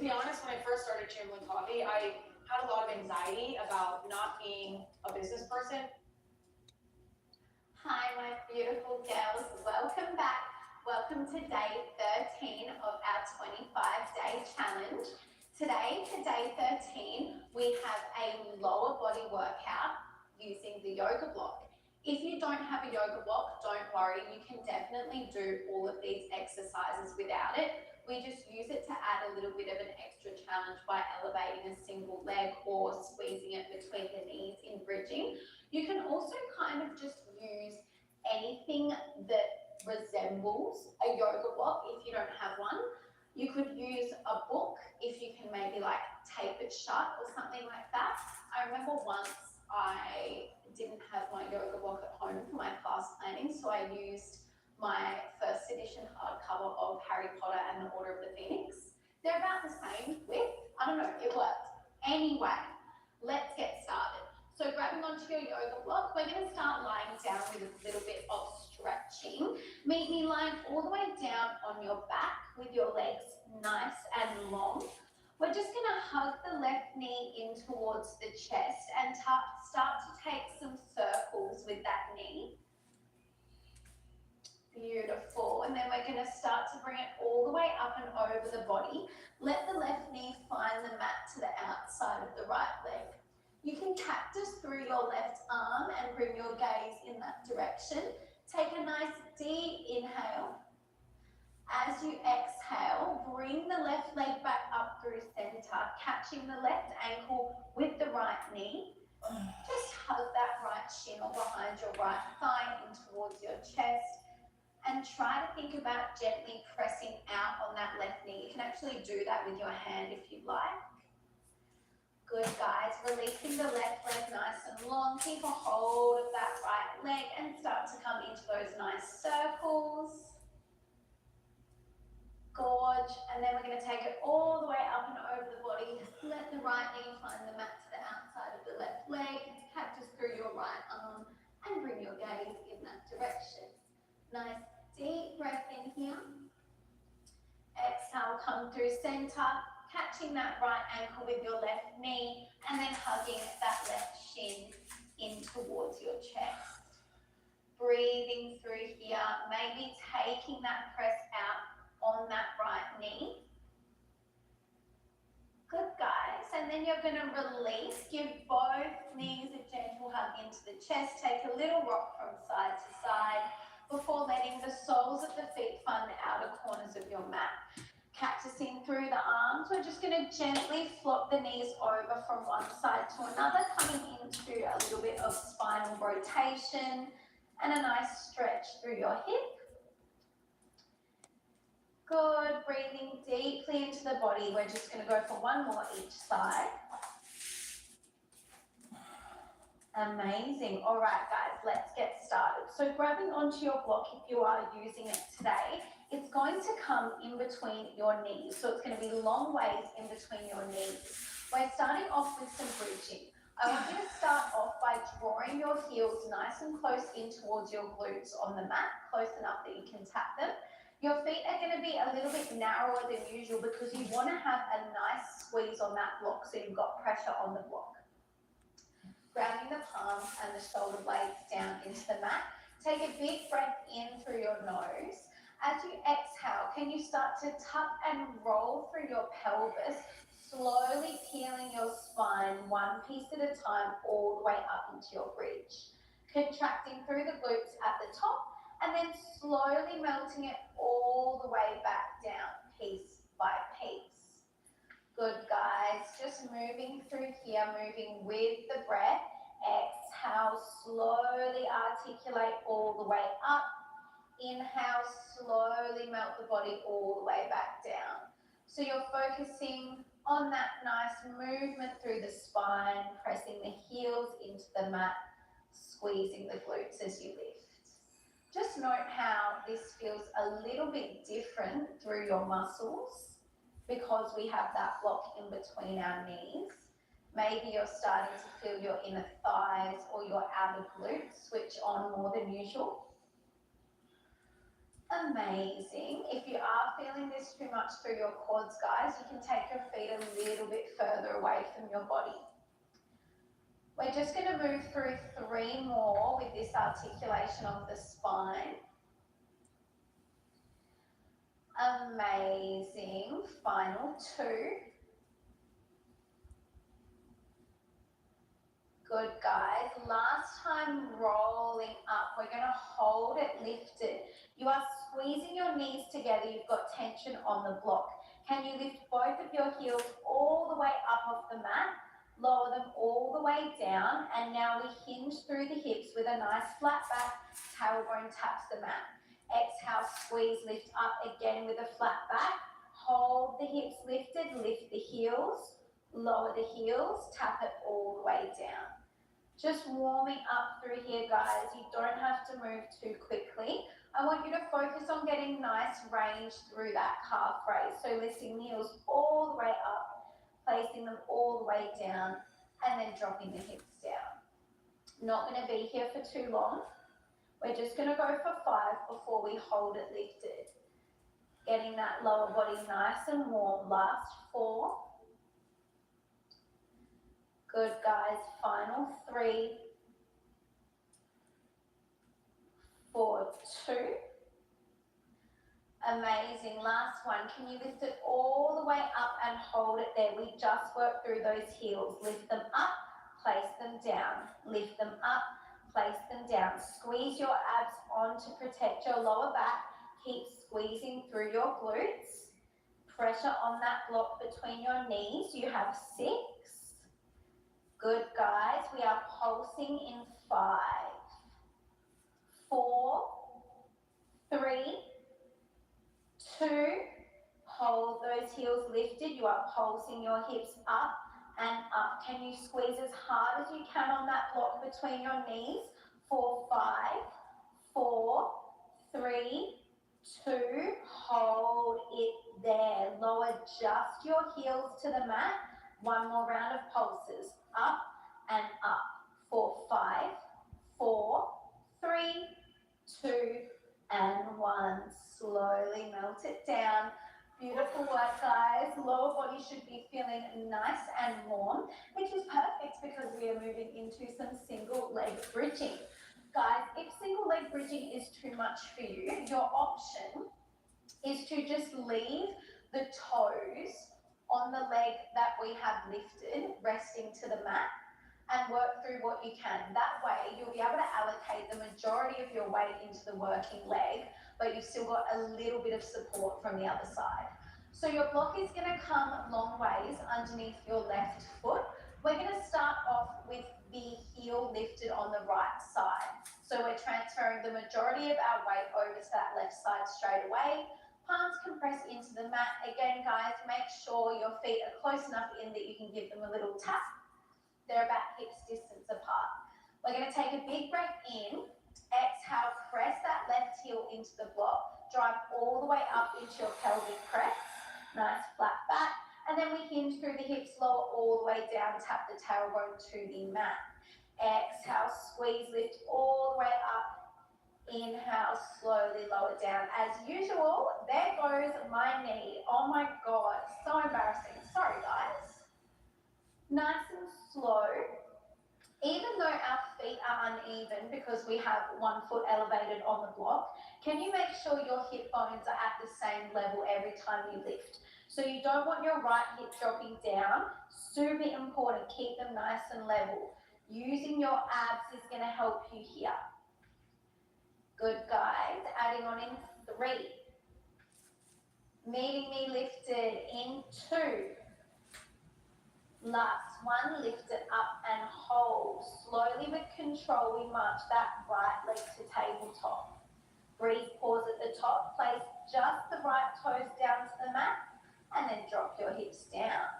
be honest, when I first started Chamberlain Coffee, I had a lot of anxiety about not being a business person. Hi, my beautiful girls. Welcome back. Welcome to day 13 of our 25-day challenge. Today, for day 13, we have a lower body workout using the yoga block. If you don't have a yoga block, don't worry. You can definitely do all of these exercises without it. We just use it to add a little bit of an extra challenge by elevating a single leg or squeezing it between the knees in bridging. You can also kind of just use anything that resembles a yoga block if you don't have one. You could use a book if you can maybe like tape it shut or something like that. I remember once I didn't have my yoga block at home for my class planning, so I used my first edition hardcover of Harry Potter and the Order of the Phoenix. They're about the same width. I don't know, it worked. Anyway, let's get started. So grabbing onto your yoga block, we're going to start lying down with a little bit of stretching. Meet me lying all the way down on your back with your legs nice and long. We're just going to hug the left knee in towards the chest and start to take some circles with that knee. Beautiful. And then we're going to start to bring it all the way up and over the body. Let the left knee find the mat to the outside of the right leg. You can cactus through your left arm and bring your gaze in that direction. Take a nice deep inhale. As you exhale, bring the left leg back up through center, catching the left ankle with the right knee. Just hug that right shin or behind your right thigh in towards your chest and try to think about gently pressing out on that left knee. You can actually do that with your hand if you like. Good, guys. Releasing the left leg nice and long. Keep a hold of that right leg and start to come into those nice circles. Gorge, and then we're going to take it all the way up and over the body. Let the right knee find the mat to the outside of the left leg. Cactus through your right arm and bring your gaze in that direction. Nice deep breath in here. Exhale, come through center, catching that right ankle with your left knee and then hugging that left shin in towards your chest. Breathing through here, maybe taking that press out on that right knee. Good, guys. And then you're going to release. Give both knees a gentle hug into the chest. Take a little rock from side to side before letting the soles of the feet find the outer corners of your mat. Cactusing through the arms. We're just going to gently flop the knees over from one side to another, coming into a little bit of spinal rotation and a nice stretch through your hip. Good, breathing deeply into the body. We're just going to go for one more each side. Amazing. All right, guys, let's get started. So grabbing onto your block, if you are using it today, it's going to come in between your knees. So it's going to be long ways in between your knees. We're starting off with some bridging. I want you to start off by drawing your heels nice and close in towards your glutes on the mat, close enough that you can tap them. Your feet are going to be a little bit narrower than usual because you want to have a nice squeeze on that block so you've got pressure on the block. Grabbing the palms and the shoulder blades down into the mat. Take a big breath in through your nose. As you exhale, can you start to tuck and roll through your pelvis, slowly peeling your spine one piece at a time all the way up into your bridge. Contracting through the glutes at the top, and then slowly melting it all the way back down, piece by piece. Good, guys. Just moving through here, moving with the breath. Exhale, slowly articulate all the way up. Inhale, slowly melt the body all the way back down. So you're focusing on that nice movement through the spine, pressing the heels into the mat, squeezing the glutes as you lift. Just note how this feels a little bit different through your muscles because we have that block in between our knees. Maybe you're starting to feel your inner thighs or your outer glutes switch on more than usual. Amazing. If you are feeling this too much through your quads, guys, you can take your feet a little bit further away from your body. We're just going to move through 3 more with this articulation of the spine. Amazing. Final 2. Good, guys. Last time, rolling up. We're going to hold it lifted. You are squeezing your knees together. You've got tension on the block. Can you lift both of your heels all the way up off the mat? Lower them all the way down. And now we hinge through the hips with a nice flat back. Tailbone taps the mat. Exhale, squeeze, lift up again with a flat back. Hold the hips lifted, lift the heels, lower the heels, tap it all the way down. Just warming up through here, guys. You don't have to move too quickly. I want you to focus on getting nice range through that calf raise. So lifting the heels all the way up, placing them all the way down, and then dropping the hips down. Not going to be here for too long. We're just going to go for 5 before we hold it lifted. Getting that lower body nice and warm. Last 4. Good, guys. Final 3. 4, 2. Amazing. Last one. Can you lift it all the way up and hold it there? We just worked through those heels. Lift them up, place them down. Lift them up, place them down. Squeeze your abs on to protect your lower back. Keep squeezing through your glutes. Pressure on that block between your knees. You have 6. Good, guys. We are pulsing in 5, 4, 3, 2. Hold those heels lifted. You are pulsing your hips up and up. Can you squeeze as hard as you can on that block between your knees? 4, 5, 4, 3, 2. Hold it there. Lower just your heels to the mat. 1 more round of pulses. Up and up. 4, 5, 4, 3, 2, and 1. Slowly melt it down. Beautiful work, guys. Lower body should be feeling nice and warm, which is perfect because we are moving into some single leg bridging. Guys, if single leg bridging is too much for you, your option is to just leave the toes on the leg that we have lifted, resting to the mat, and work through what you can. That way, you'll be able to allocate the majority of your weight into the working leg, but you've still got a little bit of support from the other side. So your block is going to come long ways underneath your left foot. We're going to start off with the heel lifted on the right side. So we're transferring the majority of our weight over to that left side straight away. Palms can press into the mat. Again, guys, make sure your feet are close enough in that you can give them a little tap. They're about hips distance apart. We're going to take a big breath in. Exhale, press that left heel into the block. Drive all the way up into your pelvic press. Nice flat back. And then we hinge through the hips, lower all the way down, tap the tailbone to the mat. Exhale, squeeze, lift all the way up. Inhale, slowly lower down. As usual, there goes my knee. Oh my God, so embarrassing. Sorry, guys. Nice and slow. Even though our feet are uneven because we have 1 foot elevated on the block, can you make sure your hip bones are at the same level every time you lift? So you don't want your right hip dropping down. Super important. Keep them nice and level. Using your abs is going to help you here. Good, guys. Adding on in 3. Meeting me lifted in 2. Last one, lift it up and hold. Slowly with control, we march that right leg to tabletop. Breathe, pause at the top, place just the right toes down to the mat, and then drop your hips down.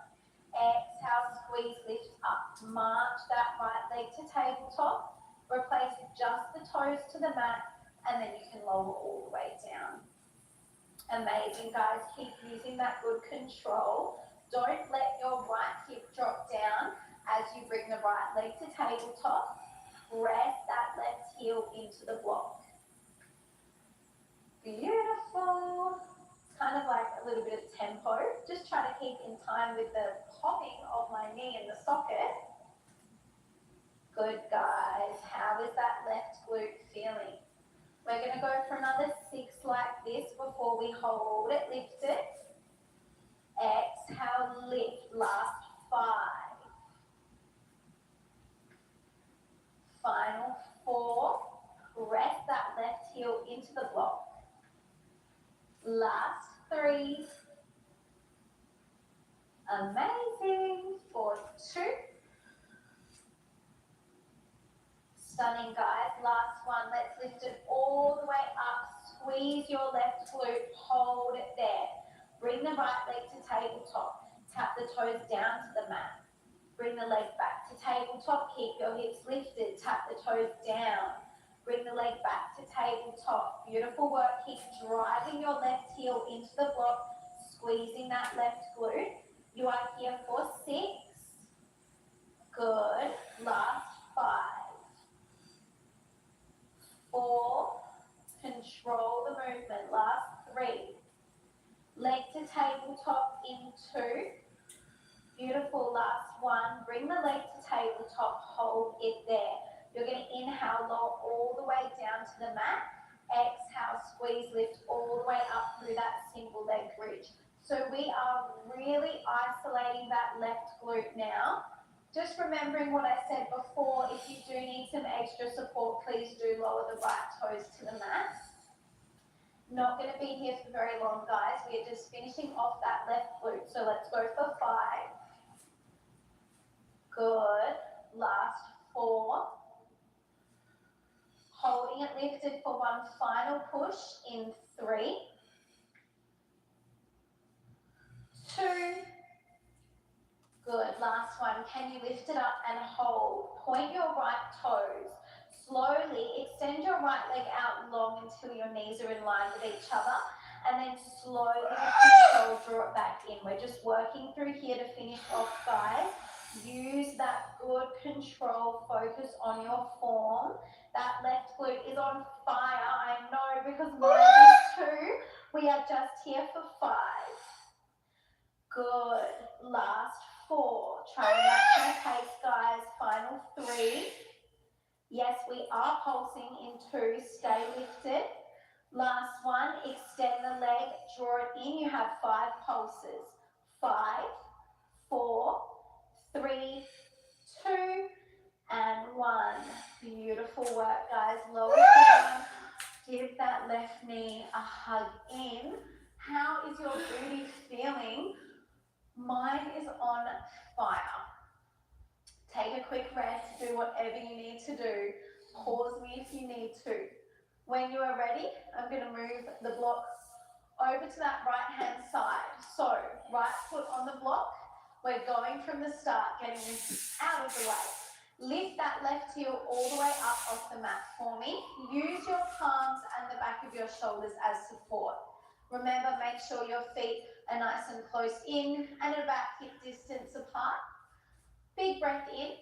Exhale, squeeze, lift up. March that right leg to tabletop. Replace just the toes to the mat, and then you can lower all the way down. Amazing, guys. Keep using that good control. Don't let your right hip drop down as you bring the right leg to tabletop. Press that left heel into the block. Beautiful. kind of like a little bit of tempo. Just try to keep in time with the popping of my knee in the socket. Good, guys. How is that left glute feeling? We're going to go for another 6 like this before we hold it. Lift it. Exhale, lift. Last 5. Final 4. Press that left heel into the block. Last 3. Amazing. For 2. Stunning, guys. Last one. Let's lift it all the way up. Squeeze your left glute. Hold it there. Bring the right leg to tabletop. Tap the toes down to the mat. Bring the leg back to tabletop. Keep your hips lifted. Tap the toes down. Bring the leg back to tabletop. Beautiful work. Keep driving your left heel into the block. Squeezing that left glute. You are here for 6. Good. Last 5. 4. Control the movement. Last 3. Leg to tabletop in 2. Beautiful. Last 1. Bring the leg to tabletop. Hold it there. You're going to inhale, lower all the way down to the mat. Exhale, squeeze, lift all the way up through that single leg bridge. So we are really isolating that left glute now. Just remembering what I said before, if you do need some extra support, please do lower the right toes to the mat. Not going to be here for very long, guys. We are just finishing off that left glute. So let's go for 5. Good. Last 4. Holding it lifted for one final push in 3. 2. Good. Last one. Can you lift it up and hold? Point your right toes. Slowly extend your right leg out long until your knees are in line with each other. And then slowly control, draw it back in. We're just working through here to finish off, guys. Use that good control, focus on your form. That left glute is on fire, I know, because mine is too. We are just here for 5. Good. Last 4. Try and match my pace, guys. Final 3. Yes, we are pulsing in 2. Stay lifted. Last one. Extend the leg. Draw it in. You have 5 pulses. 5, 4, 3, 2, and 1. Beautiful work, guys. Lower down. Give that left knee a hug in. How is your booty feeling? Mine is on fire. Take a quick rest. Do whatever you need to do. Pause me if you need to. When you are ready, I'm going to move the block over to that right-hand side. So, right foot on the block. We're going from the start, getting this out of the way. Lift that left heel all the way up off the mat for me. Use your palms and the back of your shoulders as support. Remember, make sure your feet are nice and close in and about hip distance apart. Big breath in.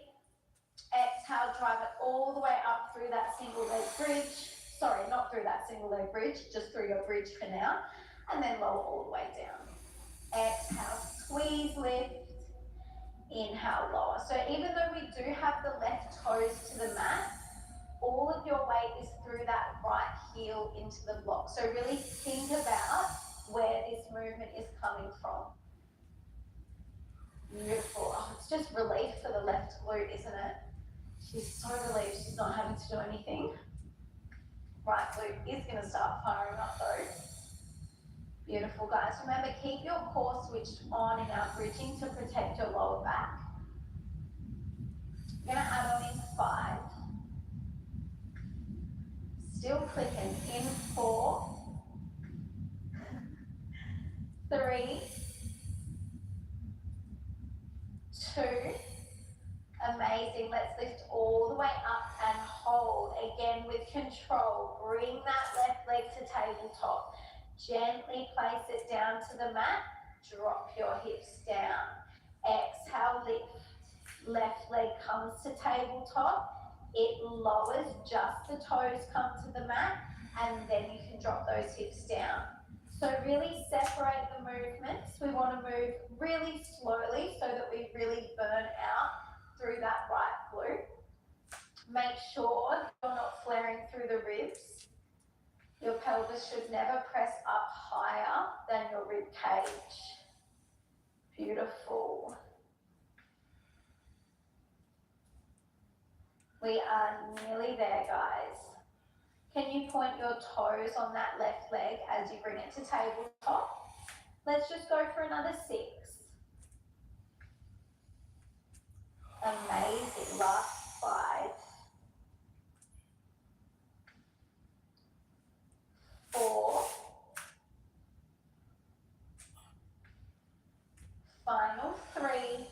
Exhale, drive it all the way up through that single leg bridge. Sorry, not through that single leg bridge, just through your bridge for now. And then lower all the way down. Exhale, squeeze, lift. Inhale, lower. So even though we do have the left toes to the mat, all of your weight is through that right heel into the block. So really think about where this movement is coming from. Beautiful. Oh, it's just relief for the left glute, isn't it? She's so relieved she's not having to do anything. Right glute is going to start firing up though. Beautiful, guys. Remember, keep your core switched on in our bridging to protect your lower back. I'm going to add on in 5. Still clicking. In 4. 3. 2. Amazing. Let's lift all the way up and hold. Again with control. Bring that left leg to tabletop. Gently place it down to the mat. Drop your hips down. Exhale, lift. Left leg comes to tabletop. It lowers, just the toes come to the mat, and then you can drop those hips down. So really separate the movements. We want to move really slowly so that we really burn out through that right glute. Make sure you're not flaring through the ribs. Your pelvis should never press up higher than your rib cage. Beautiful. We are nearly there, guys. Can you point your toes on that left leg as you bring it to tabletop? Let's just go for another 6. Amazing. Last 5. 4. Final 3.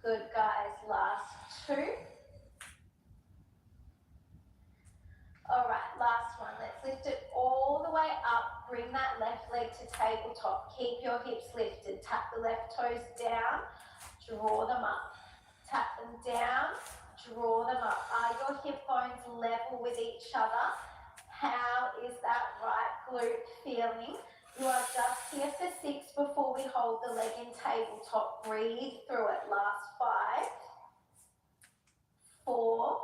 Good, guys. Last 2. All right, last one. Let's lift it all the way up. Bring that left leg to tabletop. Keep your hips lifted. Tap the left toes down. Draw them up. Tap them down. Draw them up. Are your hip bones level with each other? How is that right glute feeling? You are just here for 6 before we hold the leg in tabletop. Breathe through it. Last 5, 4,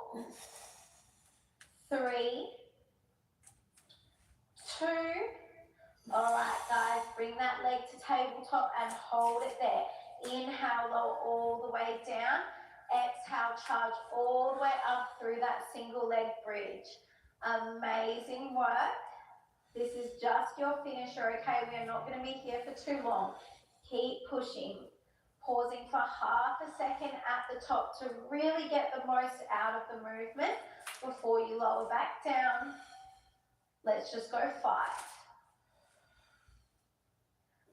3, 2. All right, guys, bring that leg to tabletop and hold it there. Inhale, lower all the way down. Exhale, charge all the way up through that single leg bridge. Amazing work. This is just your finisher, okay? We are not going to be here for too long. Keep pushing. Pausing for half a second at the top to really get the most out of the movement before you lower back down. Let's just go 5.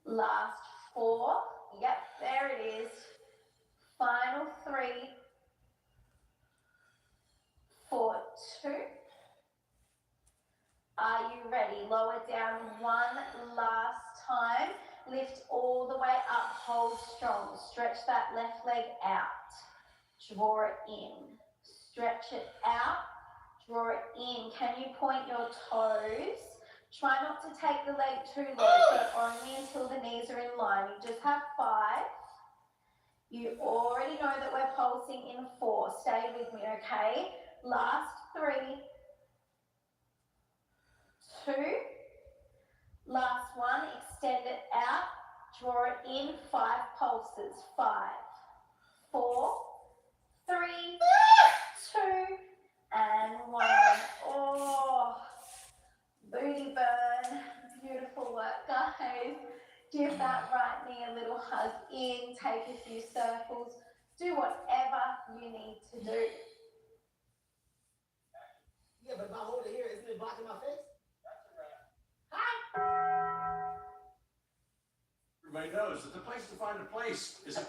Last 4. Yep, there it is. Final 3. 4, 2. Are you ready? Lower down one last time. Lift all the way up. Hold strong. Stretch that left leg out. Draw it in. Stretch it out. Draw it in. Can you point your toes? Try not to take the leg too low, so only until the knees are in line. You just have 5. You already know that we're pulsing in 4. Stay with me, okay? Last 3, 2, last 1, extend it out, draw it in, 5 pulses, 5, 4, 3, 2, and 1. Oh, booty burn, beautiful work, guys. Give that right knee a little hug in, take a few circles, do whatever you need to do. Yeah, but if I hold it here, isn't it blocking my face? Everybody knows that the place to find a place is a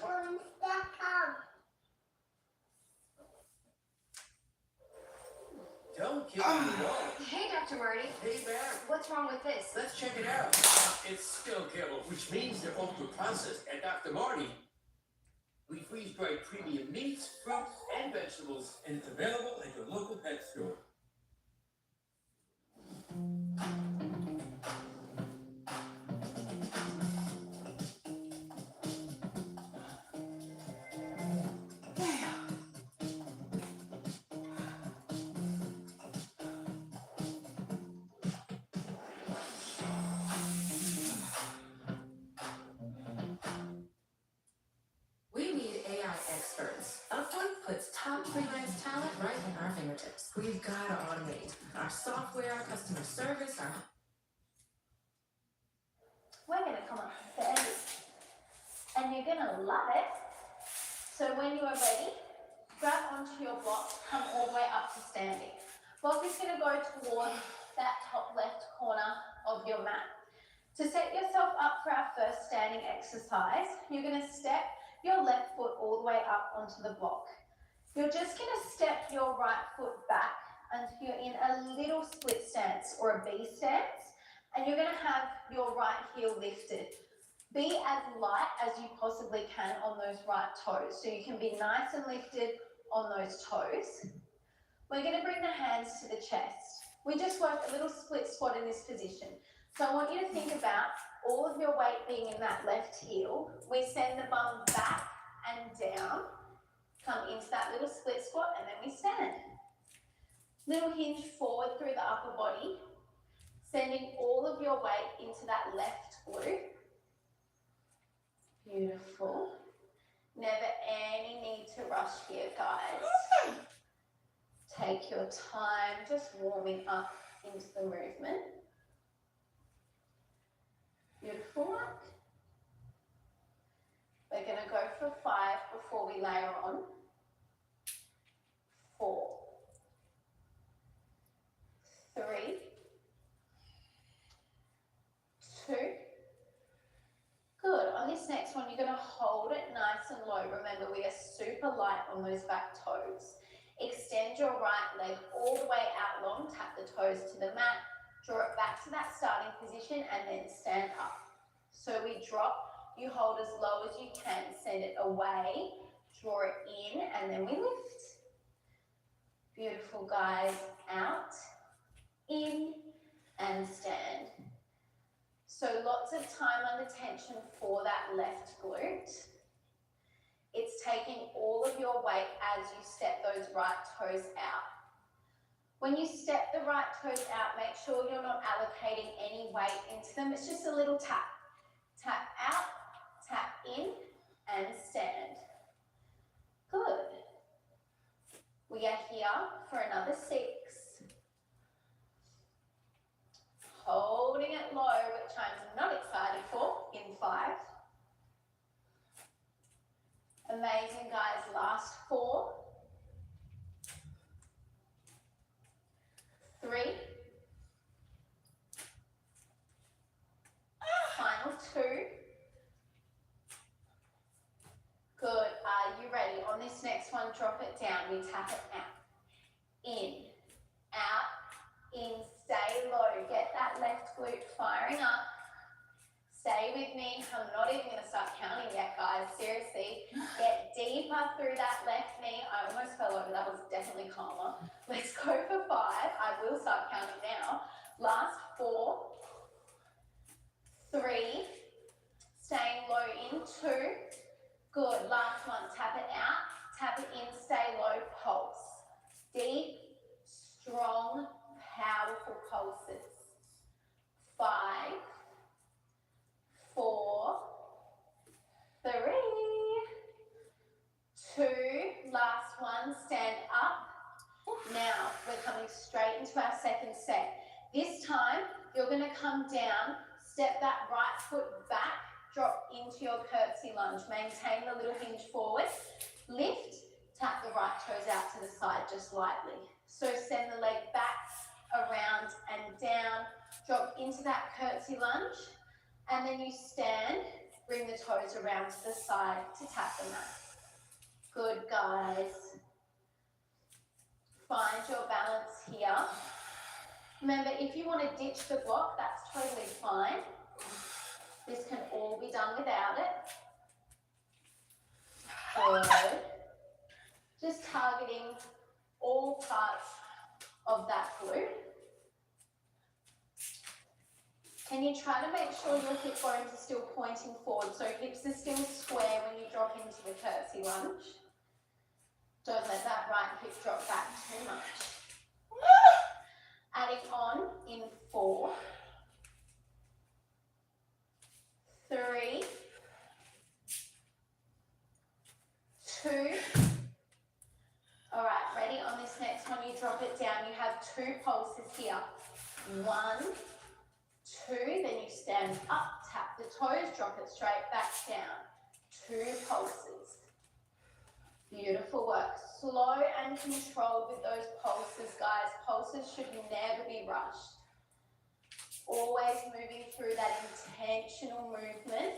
Don't kill me, wall. Hey, Dr. Marty. Hey, man. What's wrong with this? Let's check it out. It's still kibble, which means they're ultra processed. At Dr. Marty, we freeze-dry premium meats, fruits, and vegetables, and it's available at your local pet store. We need AI experts. Upwork puts top freelance talent right in our fingertips. We've got to automate our software, our customer service, our... We're going to come up to standing, and you're going to love it. So when you are ready, grab onto your block, come all the way up to standing. Block is going to go towards that top left corner of your mat. To set yourself up for our first standing exercise, you're going to step your left foot all the way up onto the block. You're just going to step your right foot back until you're in a little split stance or a B stance, and you're going to have your right heel lifted. Be as light as you possibly can on those right toes, so you can be nice and lifted on those toes. We're going to bring the hands to the chest. We just work a little split squat in this position. So I want you to think about all of your weight being in that left heel. We send the bum back and down, come into that little split squat, and then we stand. Little hinge forward through the upper body, sending all of your weight into that left glute. Beautiful. Never any need to rush here, guys. Take your time, just warming up into the movement. Beautiful work. We're going to go for 5 before we layer on. 4, 3, 2. Good. On this next one, you're going to hold it nice and low. Remember, we are super light on those back toes. Extend your right leg all the way out long. Tap the toes to the mat. Draw it back to that starting position and then stand up. So we drop, you hold as low as you can. Send it away, draw it in, and then we lift. Beautiful, guys. Out, in, and stand. So lots of time under tension for that left glute. It's taking all of your weight as you step those right toes out. When you step the right toes out, make sure you're not allocating any weight into them. It's just a little tap. Tap out, tap in, and stand. Good. We are here for another 6. Holding it low, which I'm not excited for, in 5. Amazing, guys. Last 4. 3. Final 2. Good. Are you ready? On this next one, drop it down. We tap it out. In, out, in, stay low. Get that left glute firing up. Stay with me. I'm not even going to start counting yet, guys. Seriously. Get deeper through that left knee. I almost fell over. That was definitely calmer. Let's go for 5. I will start counting now. Last 4. 3. Staying low in 2. Good. Last one. Tap it out. Tap it in. Stay low. Pulse. Deep, strong, powerful pulses. 5. 4, 3, 2, last one, stand up. Now we're coming straight into our second set. This time you're going to come down, step that right foot back, drop into your curtsy lunge. Maintain the little hinge forward, lift, tap the right toes out to the side just lightly. So send the leg back, around and down, drop into that curtsy lunge. And then you stand, bring the toes around to the side to tap the mat. Good, guys. Find your balance here. Remember, if you want to ditch the block, that's totally fine. This can all be done without it. Good. Just targeting all parts of that glute. Can you try to make sure your hip bones are still pointing forward, so hips are still square when you drop into the curtsy lunge. Don't let that right hip drop back too much. Adding on in 4, 3, 2. All right, ready? On this next one, you drop it down. You have 2 pulses here. 1, 2, then you stand up, tap the toes, drop it straight back down. 2 pulses. Beautiful work. Slow and controlled with those pulses, guys. Pulses should never be rushed. Always moving through that intentional movement.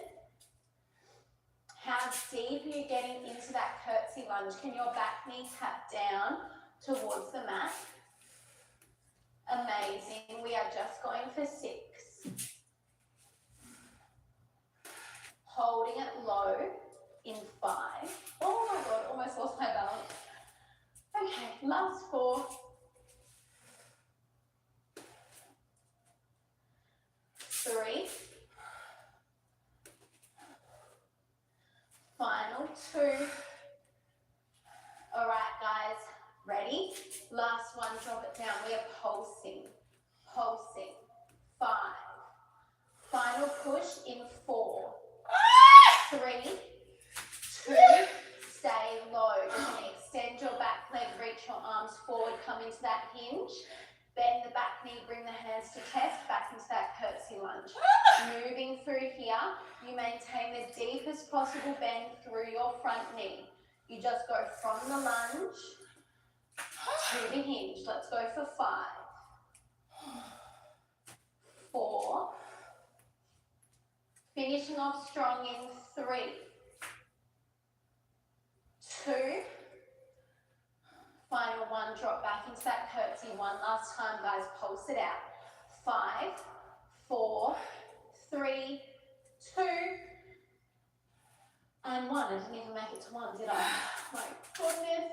How deep are you getting into that curtsy lunge? Can your back knee tap down towards the mat? Amazing. We are just going for 6. Holding it low in 5. Oh my God, almost lost my balance. Okay, last 4. 3. Final 2. All right, guys, ready? Last one, drop it down. We are pulsing, pulsing. 5. Final push in 4, 3, 2, stay low. You're going to extend your back leg, reach your arms forward, come into that hinge. Bend the back knee, bring the hands to chest, back into that curtsy lunge. Moving through here, you maintain the deepest possible bend through your front knee. You just go from the lunge to the hinge. Let's go for 5, 4, finishing off strong in 3, 2, final 1, drop back into that curtsy. One last time, guys, pulse it out. 5, 4, 3, 2, and 1. I didn't even make it to 1, did I? My goodness.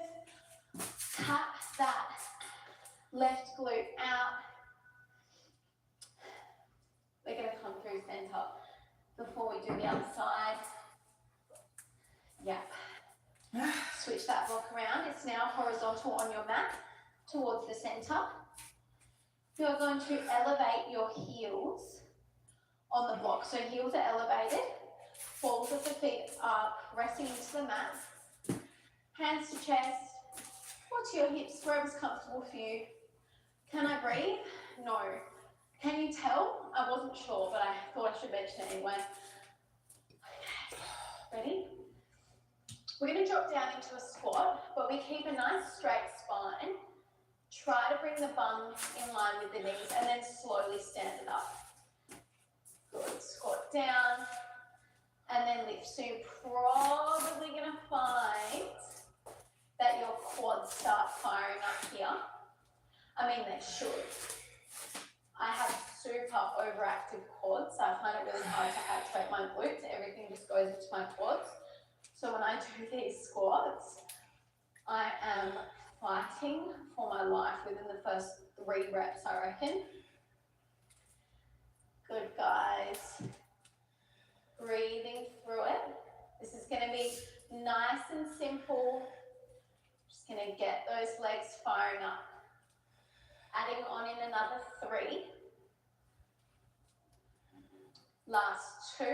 Tap that left glute out. We're going to come through center before we do the other side. Yep. Switch that block around. It's now horizontal on your mat towards the center. You're going to elevate your heels on the block. So heels are elevated. Balls of the feet are resting into the mat. Hands to chest. Or to your hips, wherever's comfortable for you. Can I breathe? No. Can you tell? I wasn't sure, but I thought I should mention it anyway. Okay. Ready? We're going to drop down into a squat, but we keep a nice straight spine. Try to bring the bum in line with the knees and then slowly stand it up. Good. Squat down and then lift. So you're probably going to find that your quads start firing up here. I mean, they should. I have super overactive quads, so I find it really hard to activate my glutes. Everything just goes into my quads. So when I do these squats, I am fighting for my life within the first 3 reps, I reckon. Good, guys. Breathing through it. This is going to be nice and simple. Just going to get those legs firing up. Adding on in another 3. Last 2.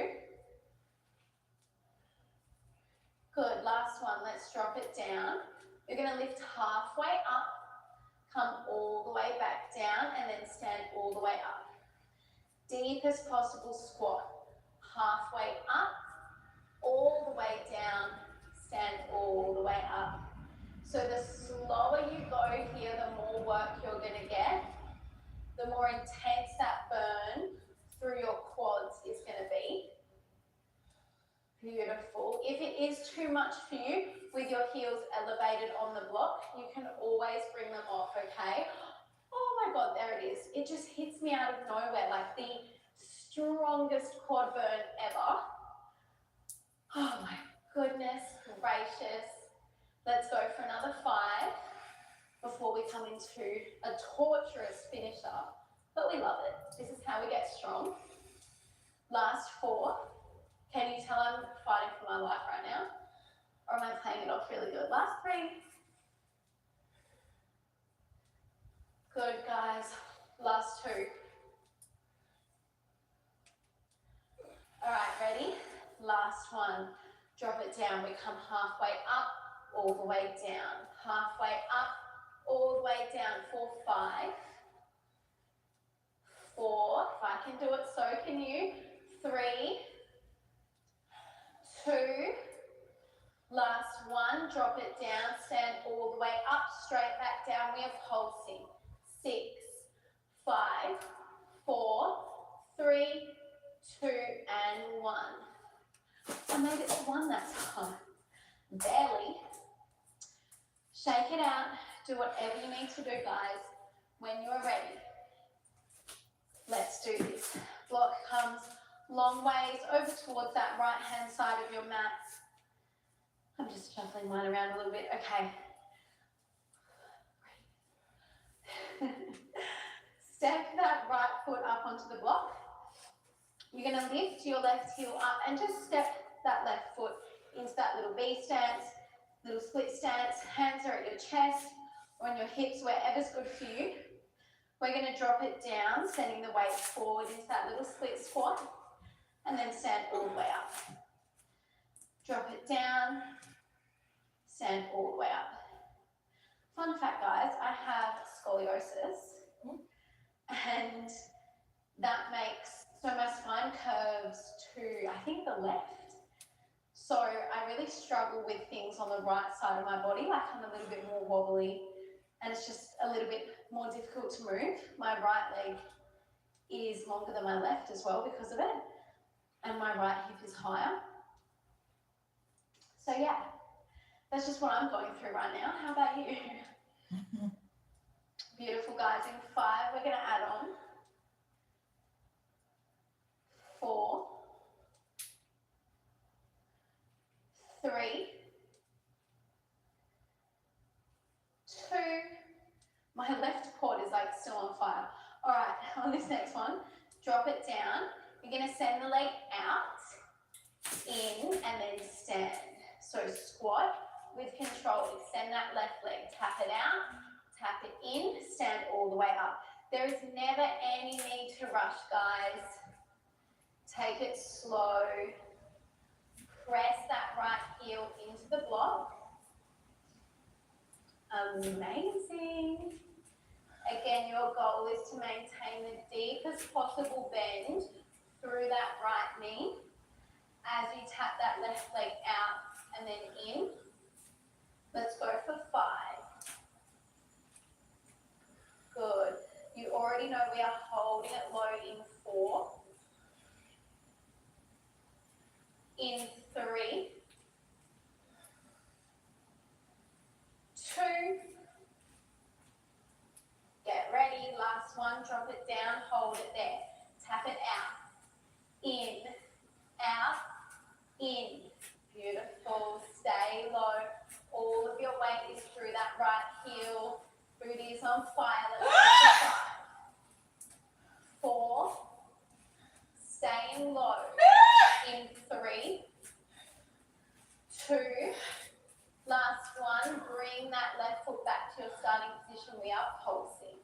Good, last one, let's drop it down. You're going to lift halfway up, come all the way back down, and then stand all the way up. Deepest possible squat. Halfway up, all the way down, stand all the way up. So the slower you go here, the more work you're going to get, the more intense that burn through your quads is going to be. Beautiful. If it is too much for you, with your heels elevated on the block, you can always bring them off, okay? Oh my God, there it is. It just hits me out of nowhere, like the strongest quad burn ever. Oh my goodness gracious. Let's go for another 5 before we come into a torturous finisher, but we love it. This is how we get strong. Last 4. Can you tell I'm fighting for my life right now? Or am I playing it off really good? Last 3. Good, guys. Last 2. All right, ready? Last one. Drop it down. We come halfway up, all the way down. Halfway up, all the way down for 5. 4. If I can do it, so can you. 3. 2. Last 1. Drop it down. Stand all the way up, straight back down. We are pulsing. 6, 5, 4, 3, 2, and 1. I made it to 1 that time. Barely. Shake it out. Do whatever you need to do, guys, when you're ready. Let's do this. Block comes long ways over towards that right hand side of your mat. I'm just shuffling mine around a little bit. Okay. Step that right foot up onto the block. you're gonna lift your left heel up and just step that left foot into that little V stance, little split stance. Hands are at your chest or on your hips, wherever's good for you. We're gonna drop it down, sending the weight forward into that little split squat, and then stand all the way up. Drop it down, stand all the way up. Fun fact, guys, I have scoliosis, and that makes, so my spine curves to, I think, the left. So I really struggle with things on the right side of my body, like I'm a little bit more wobbly, and it's just a little bit more difficult to move. My right leg is longer than my left as well because of it, and my right hip is higher. So yeah, that's just what I'm going through right now. How about you? Beautiful, guys. In 5, we're going to add on 4, 3, 2. My left quad is like still on fire. All right, on this next one, drop it down. You're going to send the leg out, in, and then stand. So squat with control. Extend that left leg. Tap it out, tap it in, stand all the way up. There is never any need to rush, guys. Take it slow. Press that right heel into the block. Amazing. Again, your goal is to maintain the deepest possible bend through that right knee as you tap that left leg out and then in. Let's go for 5. Good. You already know we are holding it low in 4. In 3. 2. Get ready. Last one. Drop it down. Hold it there. Tap it out. In. Out. In. Beautiful. Stay low. All of your weight is through that right heel. Booty is on fire. Let's go for 5. 4. Staying low. In 3. 2. Last one. Bring that left foot back to your starting position. We are pulsing.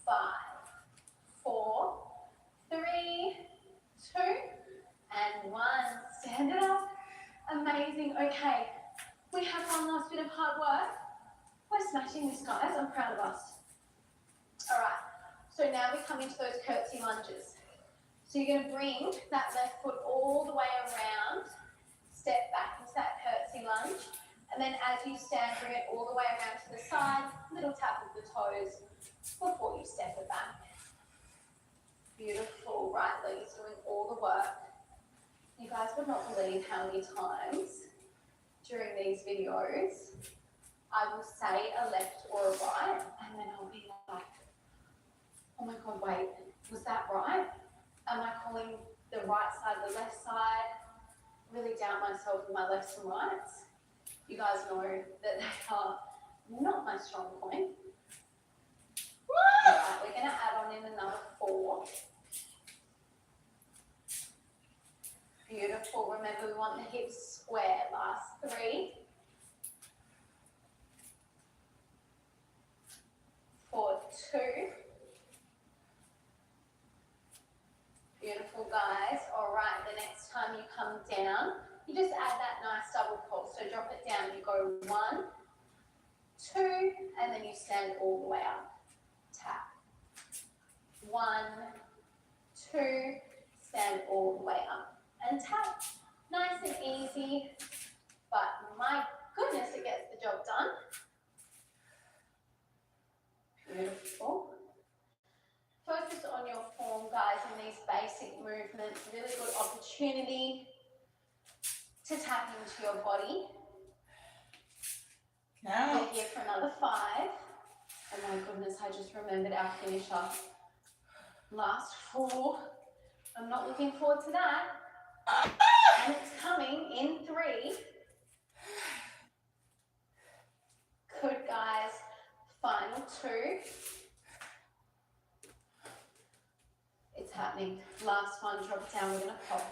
5, 4, 3, 2, and 1. Stand it up. Amazing. Okay, we have one last bit of hard work. We're smashing this, guys. I'm proud of us. All right, so now we come into those curtsy lunges. So you're going to bring that left foot all the way around, step back into that curtsy lunge, and then as you stand, bring it all the way around to the side, little tap of the toes before you step it back. Beautiful. Right leg is doing all the work. You guys would not believe how many times during these videos I will say a left or a right, and then I'll be like, oh my God, wait, was that right? Am I calling the right side the left side? Really doubt myself in my lefts and rights. You guys know that they are not my strong point. Right, we're going to add on in another 4. Beautiful. Remember, we want the hips square. Last 3. 4, 2. Beautiful, guys. All right, the next time you come down, you just add that nice double pulse. So drop it down. You go 1, 2, and then you stand all the way up. Tap. 1, 2, stand all the way up. And tap. Nice and easy, but my goodness, it gets the job done. Beautiful. Focus on your form, guys, in these basic movements. Really good opportunity to tap into your body. We're here for another 5. Oh my goodness, I just remembered our finisher. Last 4. I'm not looking forward to that. And it's coming in 3. Good, guys. Final 2. It's happening. Last one, drop it down, we're gonna pulse.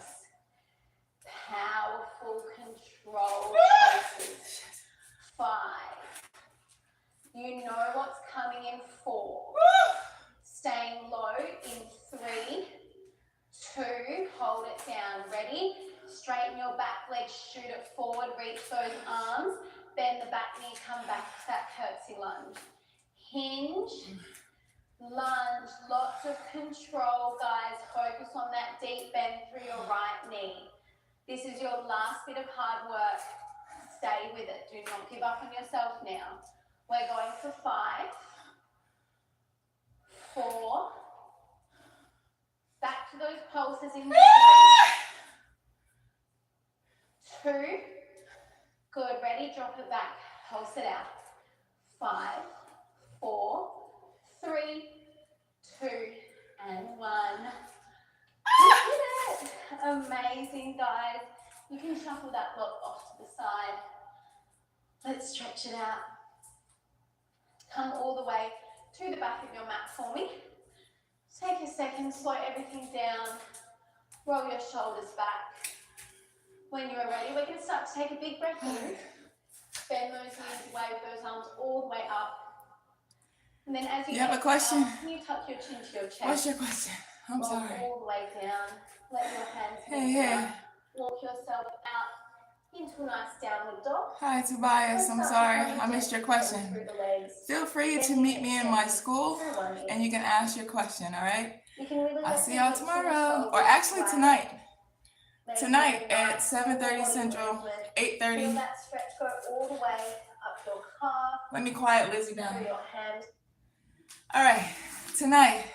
Powerful control pulses. 5. You know what's coming in 4. Staying low in 3, 2, hold it down. Ready? Straighten your back leg, shoot it forward, reach those arms, bend the back knee, come back to that curtsy lunge. Hinge, lunge, lots of control, guys. Focus on that deep bend through your right knee. This is your last bit of hard work. Stay with it. Do not give up on yourself now. We're going for 5, 4, back to those pulses in 3, 2, good, ready, drop it back, pulse it out, 5, 4, 3, 2, and 1. Look at it, amazing guys. You can shuffle that block off to the side. Let's stretch it out. Come all the way to the back of your mat for me. Take a second, slow everything down. Roll your shoulders back. When you are ready, we're going to start to take a big breath in. Bend those knees, wave those arms all the way up. And then as you have a question? Can you tuck your chin to your chest? What's your question? I'm Roll sorry. all the way down. Let your hands Hey, move hey. down. Walk yourself out into a nice downward dog. Hi, Tobias. I'm sorry. I missed your question. Through the legs. Feel free to meet me in my school and you can ask your question, all right? You can really I'll see y'all tomorrow. Or actually tonight. Tonight at 7:30 Central, 8:30. Feel that stretch go all the way up your calf, Let me quiet Lizzie through down. your hand. All right, tonight,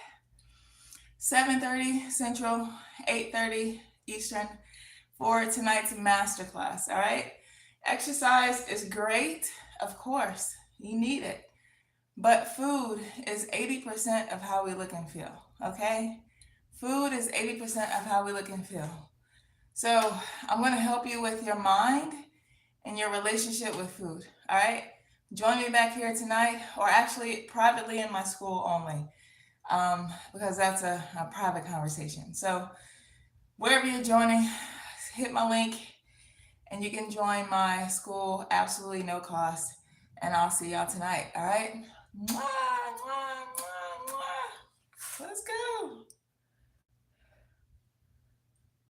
7:30 Central, 8:30 Eastern for tonight's masterclass, all right? Exercise is great, of course, you need it. But food is 80% of how we look and feel, okay? Food is 80% of how we look and feel. So I'm gonna help you with your mind and your relationship with food, all right? Join me back here tonight, or actually privately in my school only, because that's a private conversation. So wherever you're joining, hit my link and you can join my school, absolutely no cost. And I'll see y'all tonight, all right? Mwah!